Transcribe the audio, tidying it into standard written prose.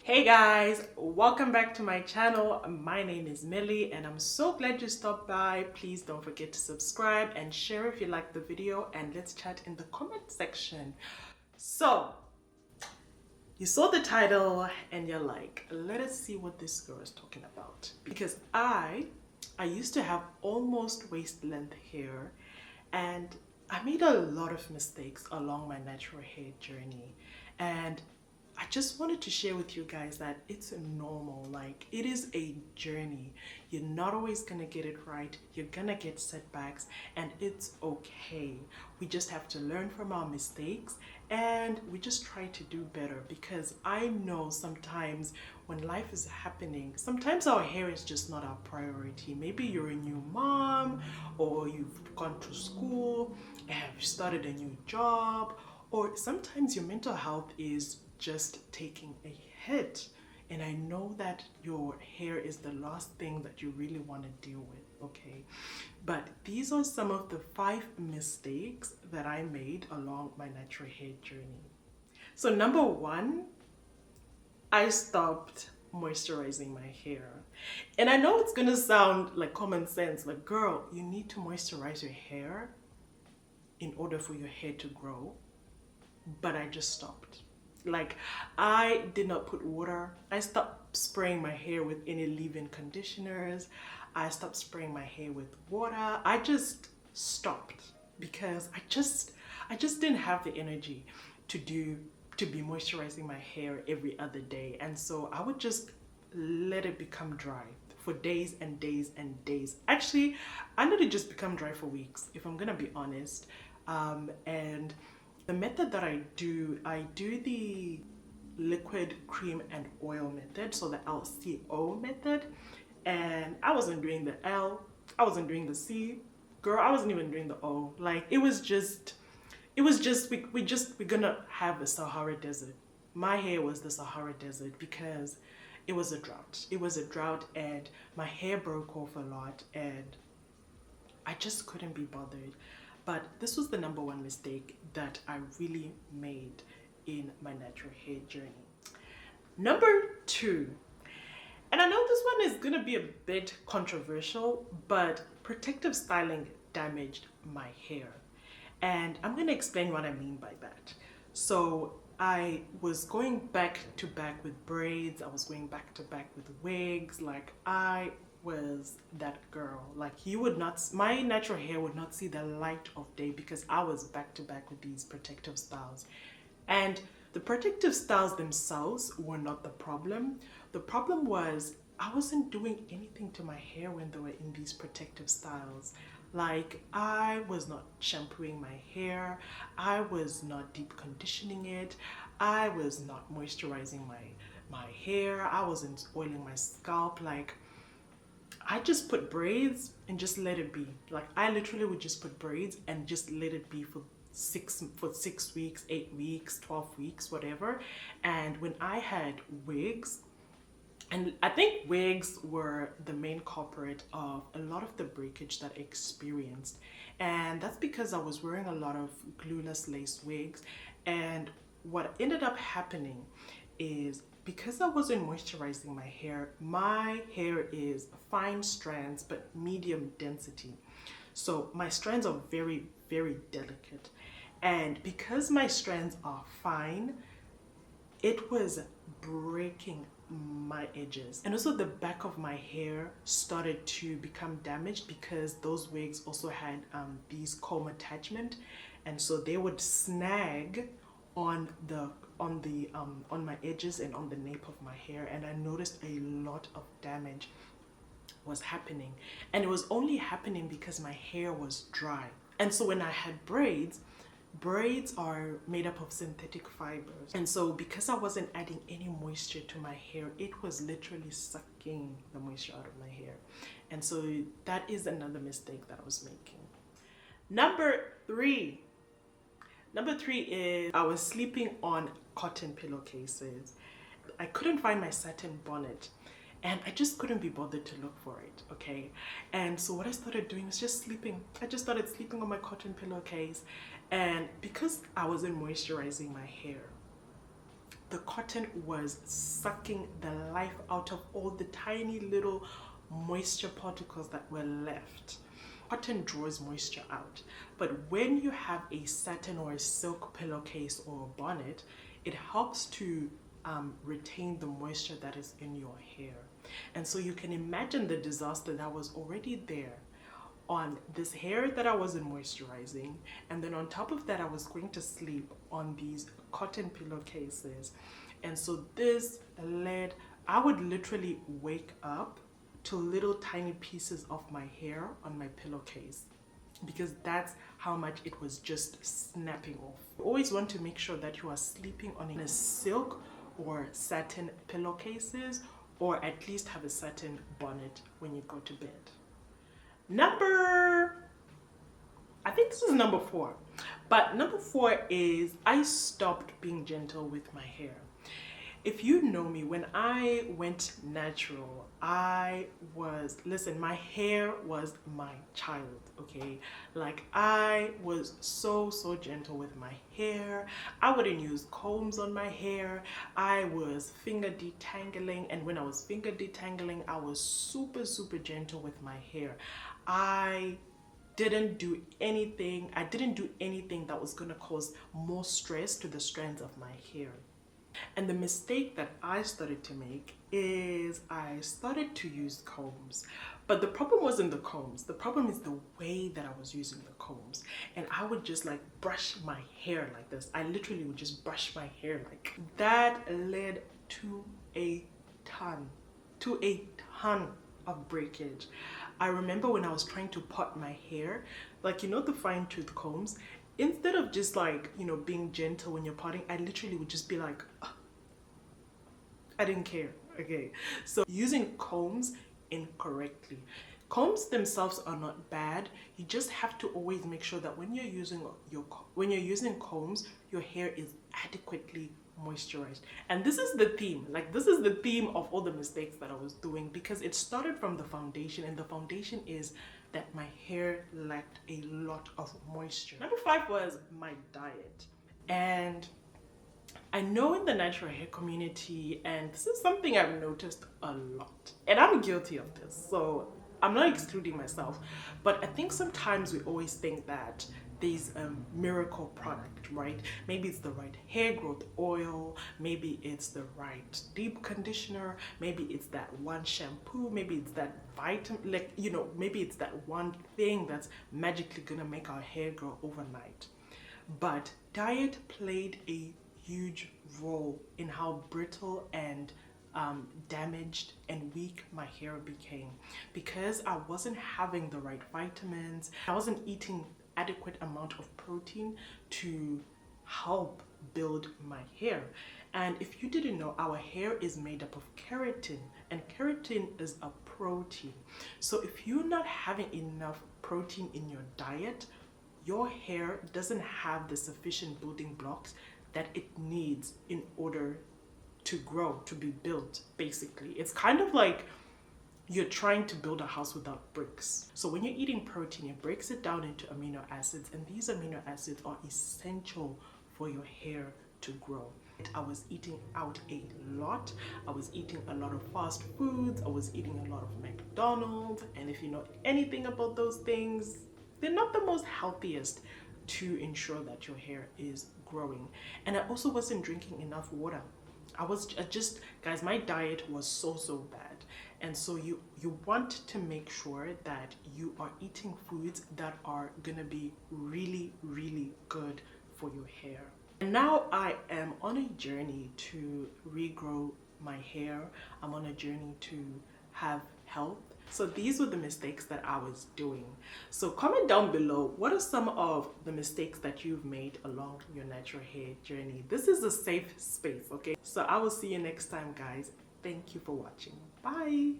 Hey guys, welcome back to my channel. My name is Millie and I'm so glad you stopped by. Please don't forget to subscribe and share if you like the video, and let's chat in the comment section. So, you saw the title and you're like, let us see what this girl is talking about. Because I used to have almost waist length hair, and I made a lot of mistakes along my natural hair journey, and I just wanted to share with you guys that it's normal. Like, it is a journey. You're not always gonna get it right. You're gonna get setbacks, and it's okay. We just have to learn from our mistakes and we just try to do better, because I know sometimes when life is happening, sometimes our hair is just not our priority. Maybe you're a new mom, or you've gone to school and you started a new job, or sometimes your mental health is just taking a hit. And I know that your hair is the last thing that you really want to deal with, okay? But these are some of the 5 mistakes that I made along my natural hair journey. So number 1, I stopped moisturizing my hair. And I know it's gonna sound like common sense, like, girl, you need to moisturize your hair in order for your hair to grow. But I just stopped. Like, I did not put water. I stopped spraying my hair with any leave-in conditioners. I stopped spraying my hair with water. I just stopped because I just didn't have the energy to be moisturizing my hair every other day. And so I would just let it become dry for days and days and days. Actually, I let it just become dry for weeks, if I'm gonna be honest. And the method that I do the liquid, cream, and oil method, so the LCO method. And I wasn't doing the L, I wasn't doing the C, girl, I wasn't even doing the O. Like, we're gonna have the Sahara Desert. My hair was the Sahara Desert because it was a drought. It was a drought, and my hair broke off a lot, and I just couldn't be bothered. But this was the number 1 mistake that I really made in my natural hair journey. Number 2, and I know this one is gonna be a bit controversial, but protective styling damaged my hair. And I'm gonna explain what I mean by that. So I was going back to back with braids, I was going back to back with wigs. Like, I was that girl. Like, you would not, my natural hair would not see the light of day because I was back to back with these protective styles. And the protective styles themselves were not the problem. The problem was I wasn't doing anything to my hair when they were in these protective styles. Like, I was not shampooing my hair, I was not deep conditioning it, I was not moisturizing my hair, I wasn't oiling my scalp. Like, I just put braids and just let it be. Like, I literally would just put braids and just let it be for 6 weeks, 8 weeks, 12 weeks, whatever. And when I had wigs, and I think wigs were the main culprit of a lot of the breakage that I experienced. And that's because I was wearing a lot of glueless lace wigs. And what ended up happening is, because I wasn't moisturizing my hair is fine strands but medium density. So my strands are very, very delicate. And because my strands are fine, it was breaking my edges. And also the back of my hair started to become damaged because those wigs also had these comb attachment, and so they would snag on my edges and on the nape of my hair. And I noticed a lot of damage was happening, and it was only happening because my hair was dry. And so when I had braids are made up of synthetic fibers, and so because I wasn't adding any moisture to my hair, it was literally sucking the moisture out of my hair. And so that is another mistake that I was making. Number 3 is I was sleeping on cotton pillowcases. I couldn't find my satin bonnet, and I just couldn't be bothered to look for it, okay? And so what I started doing was just sleeping. I just started sleeping on my cotton pillowcase, and because I wasn't moisturizing my hair, the cotton was sucking the life out of all the tiny little moisture particles that were left. Cotton draws moisture out, but when you have a satin or a silk pillowcase or a bonnet, it helps to retain the moisture that is in your hair. And so you can imagine the disaster that was already there on this hair that I wasn't moisturizing, and then on top of that I was going to sleep on these cotton pillowcases. And so this led, I would literally wake up to little tiny pieces of my hair on my pillowcase, because that's how much it was just snapping off. You always want to make sure that you are sleeping on a silk or satin pillowcases, or at least have a satin bonnet when you go to bed. I think this is number 4. But number 4 is I stopped being gentle with my hair. If you know me, when I went natural, listen, my hair was my child, okay? Like, I was so gentle with my hair. I wouldn't use combs on my hair. I was finger detangling, and when I was finger detangling, I was super gentle with my hair. I didn't do anything that was gonna cause more stress to the strands of my hair. And the mistake that I started to make is I started to use combs. But the problem wasn't the combs. The problem is the way that I was using the combs. And I would just like brush my hair like this. I literally would just brush my hair like that. Led to a ton of breakage. I remember when I was trying to part my hair, like, you know, the fine tooth combs, instead of just like, you know, being gentle when you're parting, I literally would just be like, oh. I didn't care. Okay, so using combs incorrectly. Combs themselves are not bad. You just have to always make sure that when you're using combs, your hair is adequately moisturized. And this is the theme. Like, this is the theme of all the mistakes that I was doing, because it started from the foundation, and the foundation is that my hair lacked a lot of moisture. Number 5 was my diet. And I know in the natural hair community, and this is something I've noticed a lot, and I'm guilty of this, so I'm not excluding myself, but I think sometimes we always think that there's a miracle product, right? Maybe it's the right hair growth oil, maybe it's the right deep conditioner, maybe it's that one shampoo, maybe it's that vitamin, like, you know, maybe it's that one thing that's magically gonna make our hair grow overnight. But diet played a huge role in how brittle and damaged and weak my hair became, because I wasn't having the right vitamins. I wasn't eating adequate amount of protein to help build my hair. And if you didn't know, our hair is made up of keratin, and keratin is a protein. So if you're not having enough protein in your diet, your hair doesn't have the sufficient building blocks that it needs in order to grow, to be built, basically. It's kind of like you're trying to build a house without bricks. So when you're eating protein, it breaks it down into amino acids, and these amino acids are essential for your hair to grow. I was eating out a lot. I was eating a lot of fast foods. I was eating a lot of McDonald's. And if you know anything about those things, they're not the most healthiest to ensure that your hair is growing. And I also wasn't drinking enough water. Guys, my diet was so bad. And so you want to make sure that you are eating foods that are gonna be really good for your hair. And now I am on a journey to regrow my hair. I'm on a journey to have health. So these were the mistakes that I was doing. So comment down below, what are some of the mistakes that you've made along your natural hair journey? This is a safe space, okay? So I will see you next time, guys. Thank you for watching. Bye.